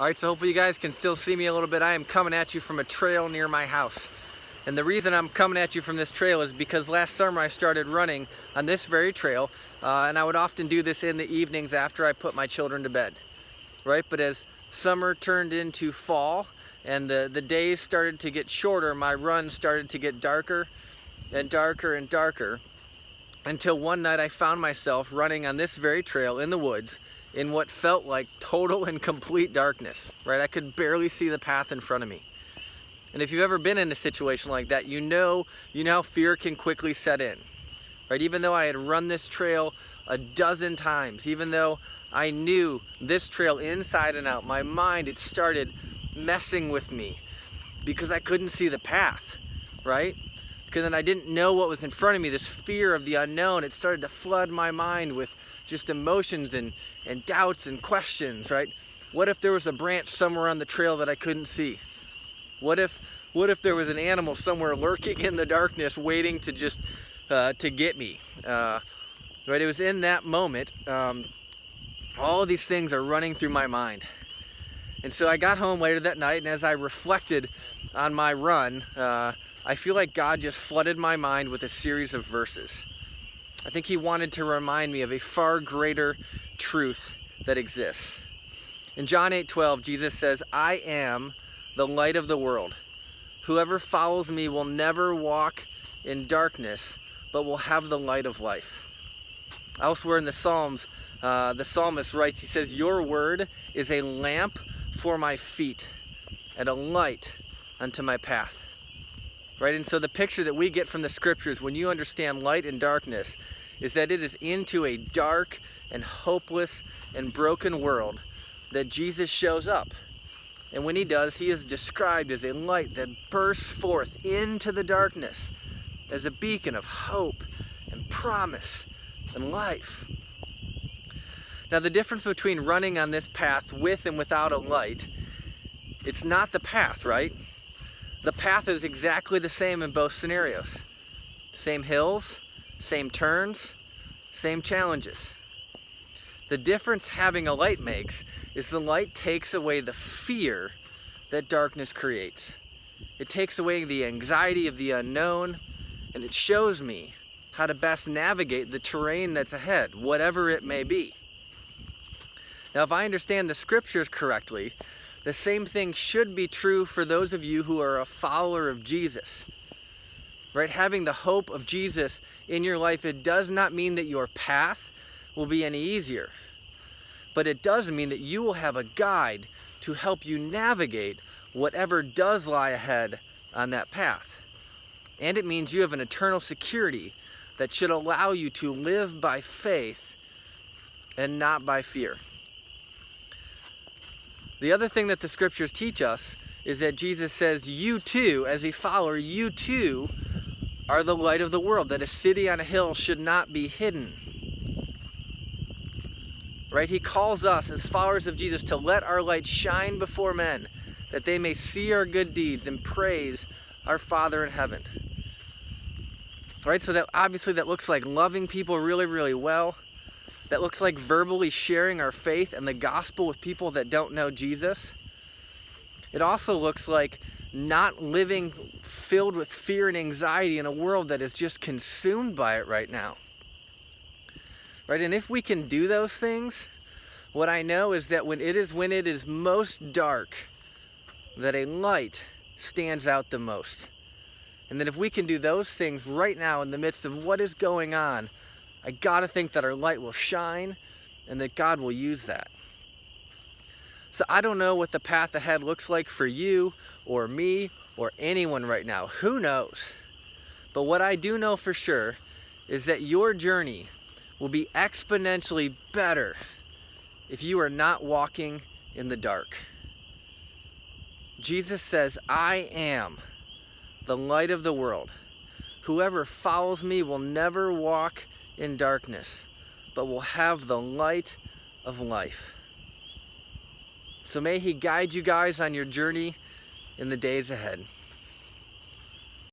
Alright, so hopefully you guys can still see me a little bit. I am coming at you from a trail near my house. And the reason I'm coming at you from this trail is because last summer I started running on this very trail, and I would often do this in the evenings after I put my children to bed. Right? But as summer turned into fall and the days started to get shorter, my run started to get darker and darker and darker, until one night I found myself running on this very trail in the woods in what felt like total and complete darkness, right? I could barely see the path in front of me. And if you've ever been in a situation like that, you know how fear can quickly set in, right? Even though I had run this trail a dozen times, even though I knew this trail inside and out, my mind, it started messing with me because I couldn't see the path, right? Because then I didn't know what was in front of me. This fear of the unknown, it started to flood my mind with just emotions and doubts and questions, right? What if there was a branch somewhere on the trail that I couldn't see? What if there was an animal somewhere lurking in the darkness waiting to just to get me? Right? It was in that moment, all of these things are running through my mind. And so I got home later that night, and as I reflected on my run, I feel like God just flooded my mind with a series of verses. I think he wanted to remind me of a far greater truth that exists. In John 8:12, Jesus says, "I am the light of the world. Whoever follows me will never walk in darkness, but will have the light of life." Elsewhere in the Psalms, the psalmist writes, he says, "Your word is a lamp for my feet and a light unto my path." Right? And so the picture that we get from the scriptures when you understand light and darkness is that it is into a dark and hopeless and broken world that Jesus shows up. And when he does, he is described as a light that bursts forth into the darkness as a beacon of hope and promise and life. Now, the difference between running on this path with and without a light, it's not the path, right? The path is exactly the same in both scenarios. Same hills, same turns, same challenges. The difference having a light makes is the light takes away the fear that darkness creates. It takes away the anxiety of the unknown, and it shows me how to best navigate the terrain that's ahead, whatever it may be. Now, if I understand the scriptures correctly, the same thing should be true for those of you who are a follower of Jesus. Right? Having the hope of Jesus in your life, it does not mean that your path will be any easier. But it does mean that you will have a guide to help you navigate whatever does lie ahead on that path. And it means you have an eternal security that should allow you to live by faith and not by fear. The other thing that the scriptures teach us is that Jesus says, you too, as a follower, you too are the light of the world, that a city on a hill should not be hidden. Right? He calls us as followers of Jesus to let our light shine before men, that they may see our good deeds and praise our Father in heaven. Right? So that obviously that looks like loving people really, really well. That looks like verbally sharing our faith and the gospel with people that don't know Jesus. It also looks like not living filled with fear and anxiety in a world that is just consumed by it right now. Right? And if we can do those things, what I know is that when it is most dark, that a light stands out the most. And that if we can do those things right now in the midst of what is going on, I gotta think that our light will shine and that God will use that. So I don't know what the path ahead looks like for you or me or anyone right now. Who knows? But what I do know for sure is that your journey will be exponentially better if you are not walking in the dark. Jesus says, "I am the light of the world. Whoever follows me will never walk in darkness, but will have the light of life." So may he guide you guys on your journey in the days ahead.